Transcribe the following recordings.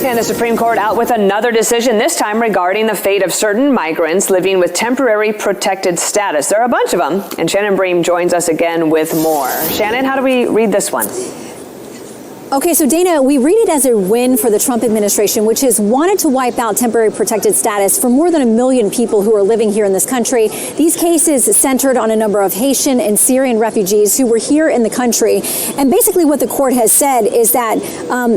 And the Supreme Court out with another decision, this time regarding the fate of certain migrants living with temporary protected status. There are a bunch of them, and Shannon Bream joins us again with more. Shannon, how do we read this one? Okay, so Dana, we read it as a win for the Trump administration, which has wanted to wipe out temporary protected status for more than 1 million people who are living here in this country. These cases centered on a number of Haitian and Syrian refugees who were here in the country. And basically what the court has said is that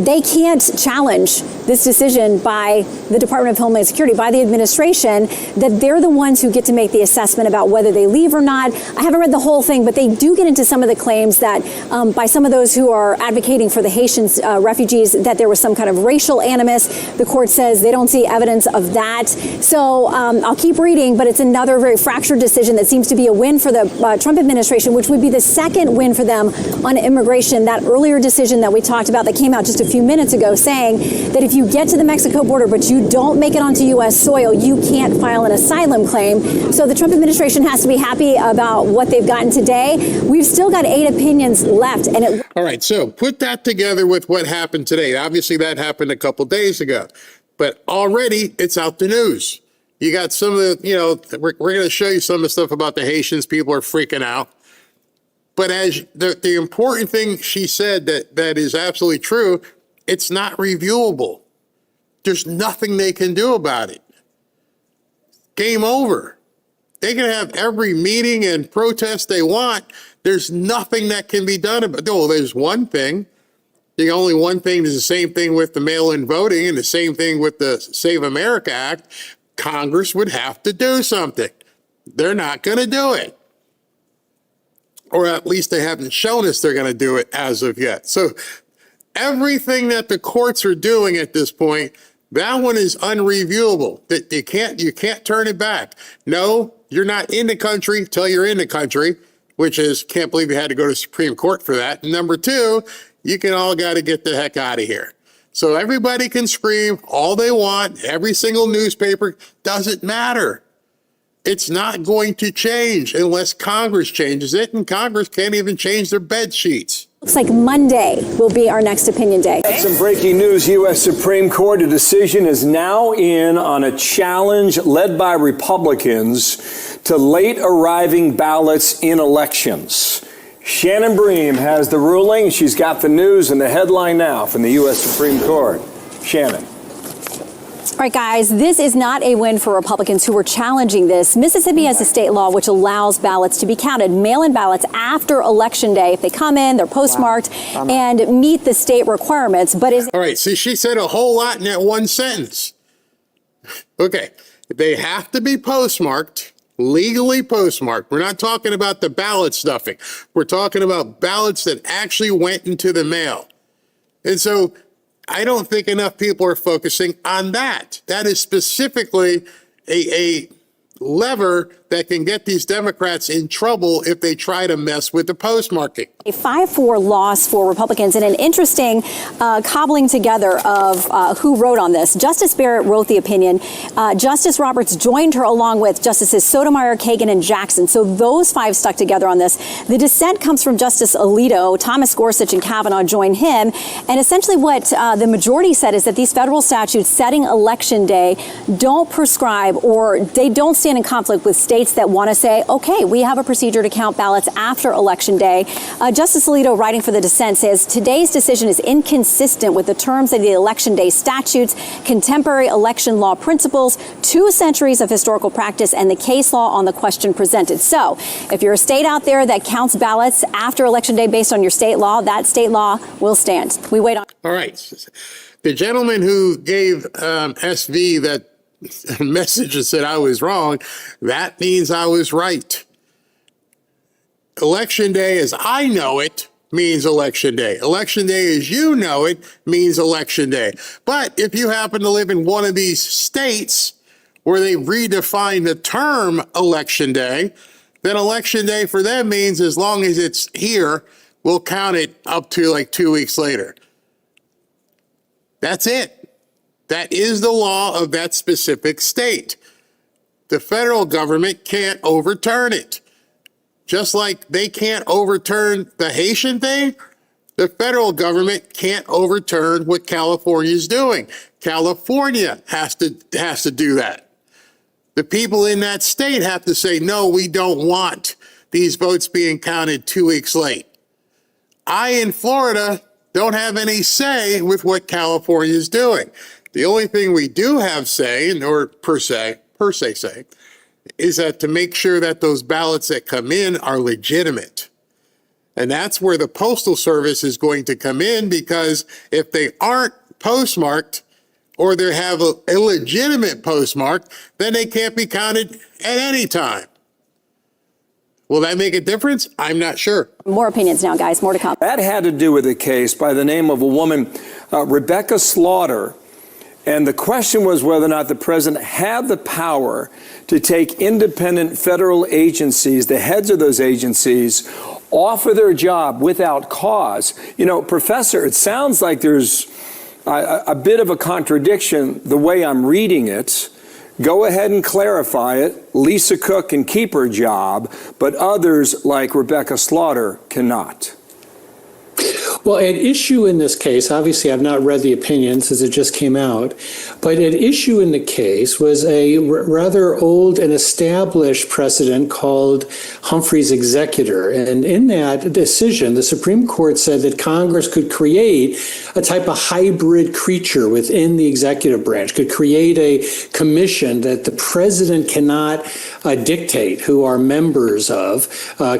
they can't challenge this decision by the Department of Homeland Security, by the administration, that they're the ones who get to make the assessment about whether they leave or not. I haven't read the whole thing, but they do get into some of the claims that by some of those who are advocating for the Haitian refugees, that there was some kind of racial animus. The court says they don't see evidence of that. So I'll keep reading, but it's another very fractured decision that seems to be a win for the Trump administration, which would be the second win for them on immigration. That earlier decision that we talked about that came out just a few minutes ago saying that if you get to the Mexico border but you don't make it onto U.S. soil, you can't file an asylum claim. So the Trump administration has to be happy about what they've gotten today. We've still got 8 opinions left. And all right, so put that together with what happened today. Obviously, that happened a couple days ago, but already it's out the news. You got some of the, we're going to show you some of the stuff about the Haitians. People are freaking out. But as the important thing she said that is absolutely true, it's not reviewable. There's nothing they can do about it. Game over. They can have every meeting and protest they want. There's nothing that can be done about it. Oh, there's one thing. The only one thing is the same thing with the mail-in voting and the same thing with the Save America Act. Congress would have to do something. They're not going to do it. Or at least they haven't shown us they're going to do it as of yet. So everything that the courts are doing at this point, that one is unreviewable. That you can't turn it back. No, you're not in the country till you're in the country, which is, can't believe you had to go to Supreme Court for that. And number 2, you can all got to get the heck out of here. So everybody can scream all they want. Every single newspaper, doesn't matter. It's not going to change unless Congress changes it, and Congress can't even change their bed sheets. looks like Monday will be our next opinion day. Some breaking news. U.S. Supreme Court, a decision is now in on a challenge led by Republicans to late arriving ballots in elections. Shannon Bream has the ruling. She's got the news and the headline now from the U.S. Supreme Court. Shannon. All right, guys, this is not a win for Republicans who are challenging this. Mississippi has a state law which allows ballots to be counted, mail-in ballots after Election Day. If they come in, they're postmarked and meet the state requirements. But is all right, see, she said a whole lot in that one sentence. Okay, they have to be postmarked, legally postmarked. We're not talking about the ballot stuffing. We're talking about ballots that actually went into the mail. And so I don't think enough people are focusing on that. That is specifically a lever that can get these Democrats in trouble if they try to mess with the postmarking. A 5-4 loss for Republicans, and an interesting cobbling together of who wrote on this. Justice Barrett wrote the opinion. Justice Roberts joined her along with Justices Sotomayor, Kagan, and Jackson. So those 5 stuck together on this. The dissent comes from Justice Alito. Thomas Gorsuch and Kavanaugh joined him. And essentially what the majority said is that these federal statutes setting Election Day don't prescribe, or they don't stand in conflict with states that want to say, okay, we have a procedure to count ballots after Election Day. Justice Alito, writing for the dissent, says today's decision is inconsistent with the terms of the Election Day statutes, contemporary election law principles, 2 centuries of historical practice, and the case law on the question presented. So if you're a state out there that counts ballots after Election Day based on your state law, that state law will stand. We wait on. All right. The gentleman who gave SV that message that said I was wrong, that means I was right. Election Day as I know it means Election Day. Election Day as you know it means Election Day. But if you happen to live in one of these states where they redefine the term Election Day, then Election Day for them means as long as it's here, we'll count it up to like 2 weeks later. That's it. That is the law of that specific state. The federal government can't overturn it. Just like they can't overturn the Haitian thing, The federal government can't overturn what California is doing. California has to do that. The people in that state have to say, no, we don't want these votes being counted 2 weeks late. I, in Florida, don't have any say with what California is doing. The only thing we do have say, or per se say, is that to make sure that those ballots that come in are legitimate. And that's where the Postal Service is going to come in, because if they aren't postmarked or they have a illegitimate postmark, then they can't be counted at any time. Will that make a difference? I'm not sure. More opinions now, guys. More to come. That had to do with a case by the name of a woman, Rebecca Slaughter. And the question was whether or not the president had the power to take independent federal agencies, the heads of those agencies, off of their job without cause. You know, Professor, it sounds like there's a bit of a contradiction the way I'm reading it. Go ahead and clarify it. Lisa Cook can keep her job, but others like Rebecca Slaughter cannot. Well, at issue in this case, obviously I've not read the opinions as it just came out, but at issue in the case was a rather old and established precedent called Humphrey's Executor. And in that decision, the Supreme Court said that Congress could create a type of hybrid creature within the executive branch, could create a commission that the president cannot dictate who are members of,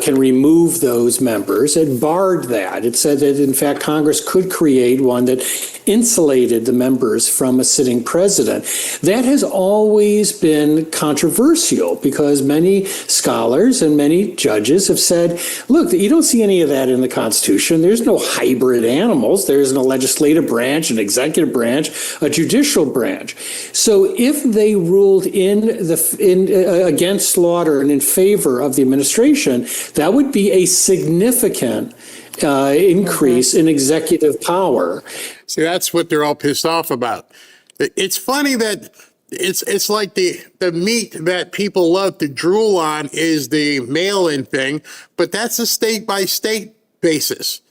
can remove those members. It barred that. It said that, in fact, Congress could create one that insulated the members from a sitting president. That has always been controversial because many scholars and many judges have said, look, you don't see any of that in the Constitution. There's no hybrid animals. There's no legislative branch, an executive branch, a judicial branch. So if they ruled against Slaughter and in favor of the administration, that would be a significant increase in executive power. See, that's what they're all pissed off about. It's funny that it's like the meat that people love to drool on is the mail-in thing, but that's a state by state basis.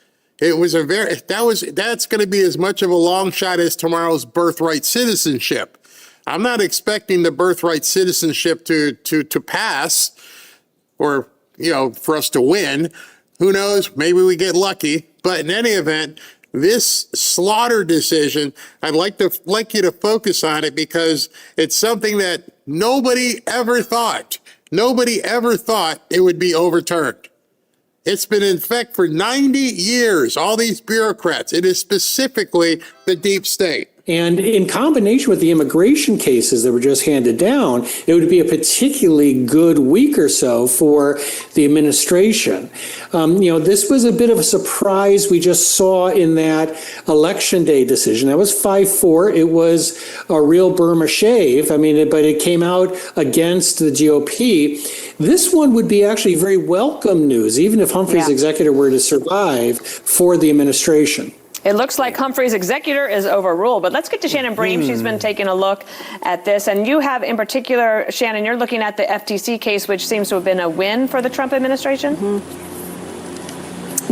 It was that's going to be as much of a long shot as tomorrow's birthright citizenship. I'm not expecting the birthright citizenship to pass, or for us to win. Who knows? Maybe we get lucky. But in any event, this Slaughter decision, I'd like you to focus on it because it's something that nobody ever thought it would be overturned. It's been in effect for 90 years. All these bureaucrats. It is specifically the deep state. And in combination with the immigration cases that were just handed down, it would be a particularly good week or so for the administration. This was a bit of a surprise we just saw in that Election Day decision. That was 5-4. It was a real Burma shave. But it came out against the GOP. This one would be actually very welcome news, even if Humphrey's executor were to survive, for the administration. It looks like Humphrey's executor is overruled, but let's get to Shannon Bream. She's been taking a look at this. And you have, in particular, Shannon, you're looking at the FTC case, which seems to have been a win for the Trump administration.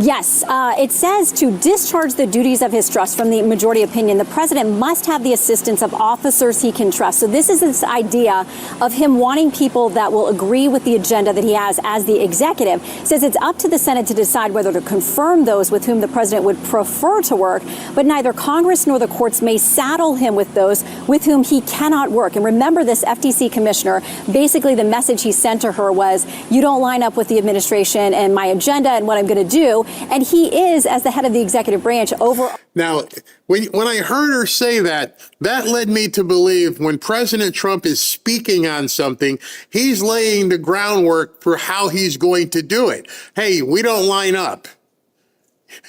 Yes, it says to discharge the duties of his trust from the majority opinion, the president must have the assistance of officers he can trust. So this is this idea of him wanting people that will agree with the agenda that he has as the executive. It says it's up to the Senate to decide whether to confirm those with whom the president would prefer to work, but neither Congress nor the courts may saddle him with those with whom he cannot work. And remember, this FTC commissioner, basically the message he sent to her was, you don't line up with the administration and my agenda and what I'm going to do. And he is, as the head of the executive branch, over. Now, when I heard her say that led me to believe when President Trump is speaking on something, he's laying the groundwork for how he's going to do it. Hey, we don't line up.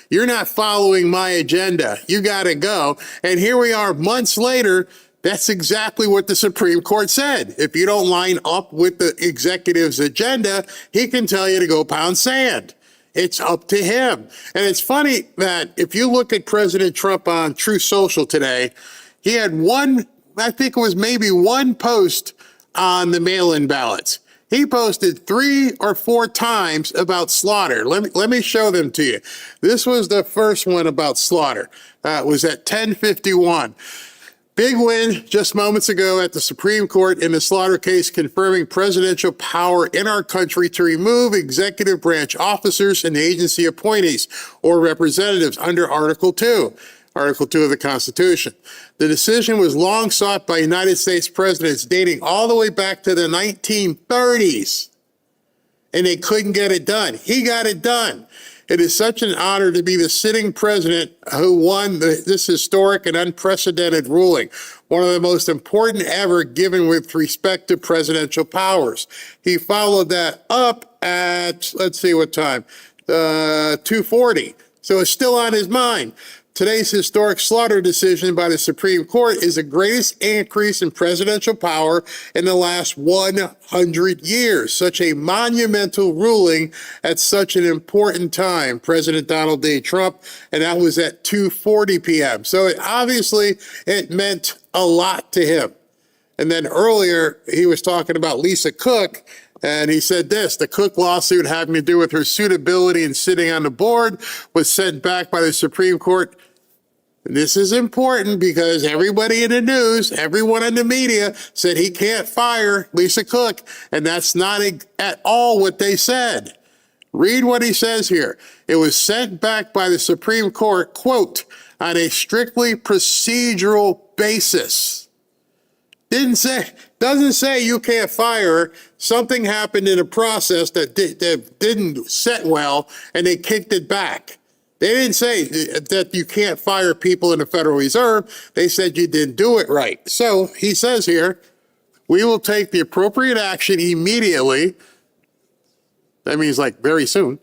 You're not following my agenda. You got to go. And here we are months later. That's exactly what the Supreme Court said. If you don't line up with the executive's agenda, he can tell you to go pound sand. It's up to him. And it's funny that if you look at President Trump on Truth Social today, he had maybe one post on the mail-in ballots. He posted 3 or 4 times about slaughter. Let me show them to you. This was the first one about slaughter. It was at 10:51. Big win just moments ago at the Supreme Court in the slaughter case, confirming presidential power in our country to remove executive branch officers and agency appointees or representatives under Article 2 of the Constitution. The decision was long sought by United States presidents dating all the way back to the 1930s, and they couldn't get it done. He got it done. It is such an honor to be the sitting president who won this historic and unprecedented ruling, one of the most important ever given with respect to presidential powers. He followed that up at, let's see what time, 2:40. So it's still on his mind. Today's historic slaughter decision by the Supreme Court is the greatest increase in presidential power in the last 100 years. Such a monumental ruling at such an important time, President Donald J. Trump, and that was at 2:40 p.m. So obviously it meant a lot to him. And then earlier he was talking about Lisa Cook, and he said this: the Cook lawsuit having to do with her suitability and sitting on the board was sent back by the Supreme Court. This is important because everybody in the news, everyone in the media said he can't fire Lisa Cook, and that's not at all what they said. Read what he says here. It was sent back by the Supreme Court, quote, on a strictly procedural basis. Doesn't say you can't fire her. Something happened in a process that didn't set well, and they kicked it back. They didn't say that you can't fire people in the Federal Reserve. They said you didn't do it right. So he says here, we will take the appropriate action immediately. That means like very soon.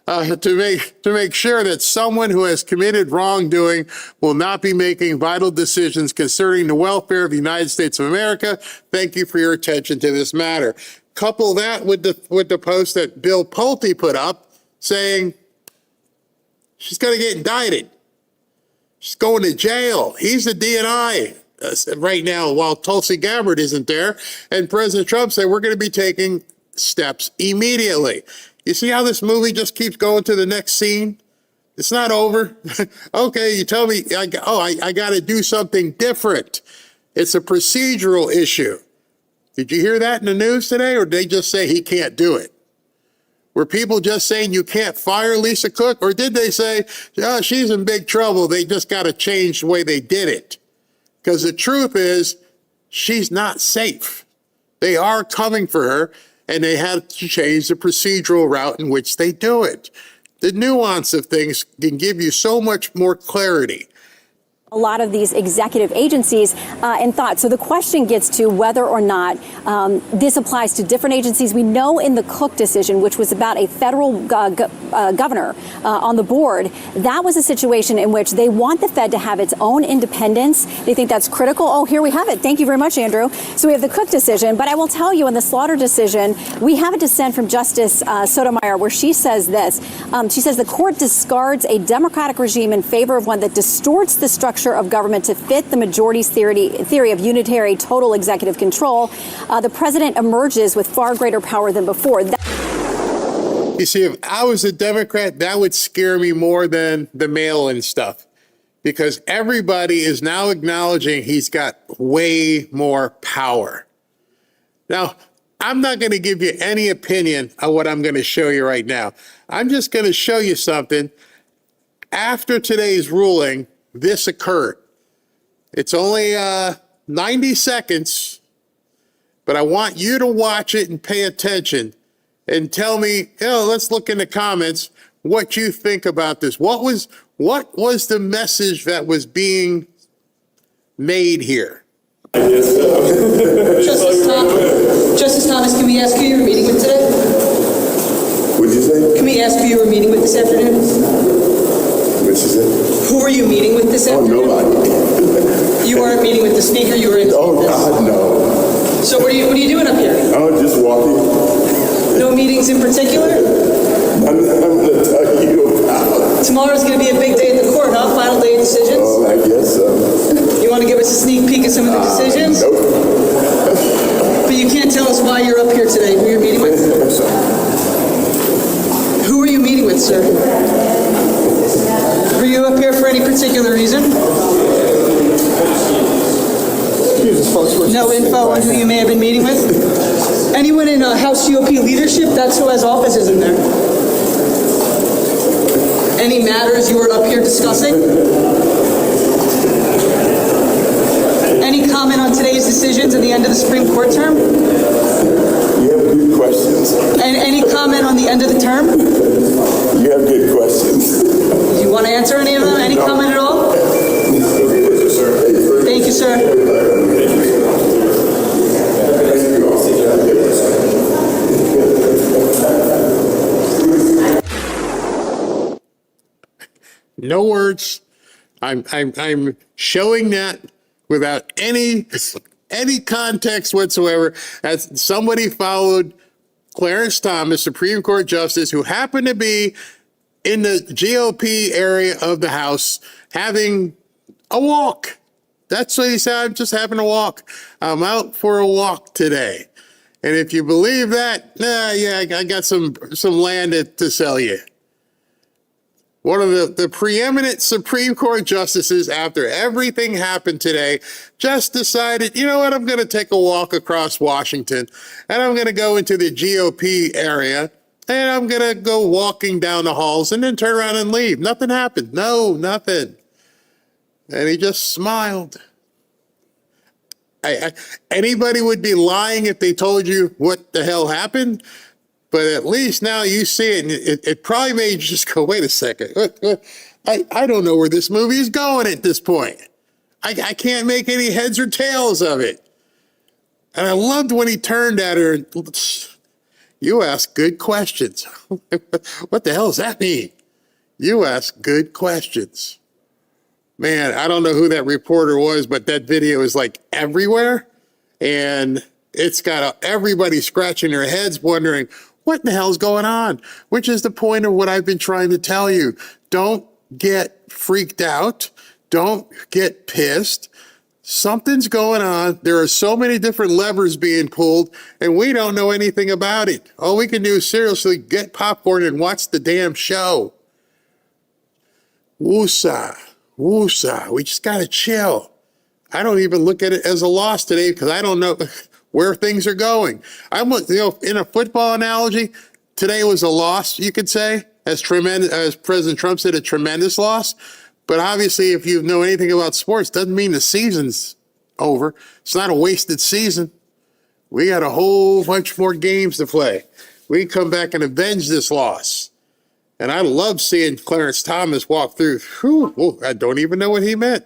To make sure that someone who has committed wrongdoing will not be making vital decisions concerning the welfare of the United States of America. Thank you for your attention to this matter. Couple that with the post that Bill Pulte put up saying she's going to get indicted. She's going to jail. He's the DNI right now while Tulsi Gabbard isn't there. And President Trump said we're going to be taking steps immediately. You see how this movie just keeps going to the next scene? It's not over. Okay, you tell me, I got to do something different. It's a procedural issue. Did you hear that in the news today, or did they just say he can't do it? Were people just saying you can't fire Lisa Cook, or did they say, oh, she's in big trouble, they just got to change the way they did it? Because the truth is, she's not safe. They are coming for her, and they had to change the procedural route in which they do it. The nuance of things can give you so much more clarity. A lot of these executive agencies in thought. So the question gets to whether or not this applies to different agencies. We know in the Cook decision, which was about a federal governor on the board, that was a situation in which they want the Fed to have its own independence. They think that's critical. Oh, here we have it. Thank you very much, Andrew. So we have the Cook decision. But I will tell you, in the Slaughter decision, we have a dissent from Justice Sotomayor where she says this. She says the court discards a democratic regime in favor of one that distorts the structure of government to fit the majority's theory of unitary total executive control. The president emerges with far greater power than before. You see, if I was a Democrat, that would scare me more than the mail-in stuff, because everybody is now acknowledging he's got way more power. Now, I'm not going to give you any opinion on what I'm going to show you right now. I'm just going to show you something. After today's ruling, this occurred. It's only 90 seconds, but I want you to watch it and pay attention and tell me, let's look in the comments what you think about this. What was the message that was being made here? Justice Thomas, can we ask who you were meeting with today? What did you say? Can we ask who you were meeting with this afternoon? What she said? Who were you meeting with this afternoon? Nobody. You weren't meeting with the speaker, you were in. Oh, God, no. So what are you doing up here? I'm just walking. No meetings in particular? I'm going to tell you about. Tomorrow's going to be a big day in the court, huh? Final day of decisions? Oh, I guess so. You want to give us a sneak peek at some of the decisions? Nope. But you can't tell us why you're up here today, who you're meeting with? Who are you meeting with, sir? Were you up here for any particular reason? No info on who you may have been meeting with? Anyone in House GOP leadership? That's who has offices in there. Any matters you were up here discussing? Any comment on today's decisions at the end of the Supreme Court term? You have good questions. And any comment on the end of the term? You have good questions. Do you want to answer any of them? Any comment at all? Thank you, sir. No words. I'm showing that without any context whatsoever, as somebody followed Clarence Thomas, Supreme Court Justice, who happened to be in the GOP area of the House having a walk. That's what he said. I'm just having a walk. I'm out for a walk today. And if you believe that, yeah, I got some land to sell you. One of the preeminent Supreme Court justices, after everything happened today, just decided, you know what, I'm going to take a walk across Washington, and I'm going to go into the GOP area, and I'm going to go walking down the halls and then turn around and leave. Nothing happened. No, nothing. And he just smiled. Anybody would be lying if they told you what the hell happened. But at least now you see it, and it probably made you just go, wait a second. I don't know where this movie is going at this point. I can't make any heads or tails of it. And I loved when he turned at her and, you ask good questions. What the hell does that mean? You ask good questions. Man, I don't know who that reporter was, but that video is like everywhere. And it's got everybody scratching their heads wondering, what in the hell's going on? Which is the point of what I've been trying to tell you. Don't get freaked out. Don't get pissed. Something's going on. There are so many different levers being pulled, and we don't know anything about it. All we can do is seriously get popcorn and watch the damn show. Woosah, woosah. We just got to chill. I don't even look at it as a loss today because I don't know where things are going. In a football analogy, today was a loss, you could say, as President Trump said, a tremendous loss. But obviously, if you know anything about sports, doesn't mean the season's over. It's not a wasted season. We got a whole bunch more games to play. We can come back and avenge this loss. And I love seeing Clarence Thomas walk through. Whew, I don't even know what he meant.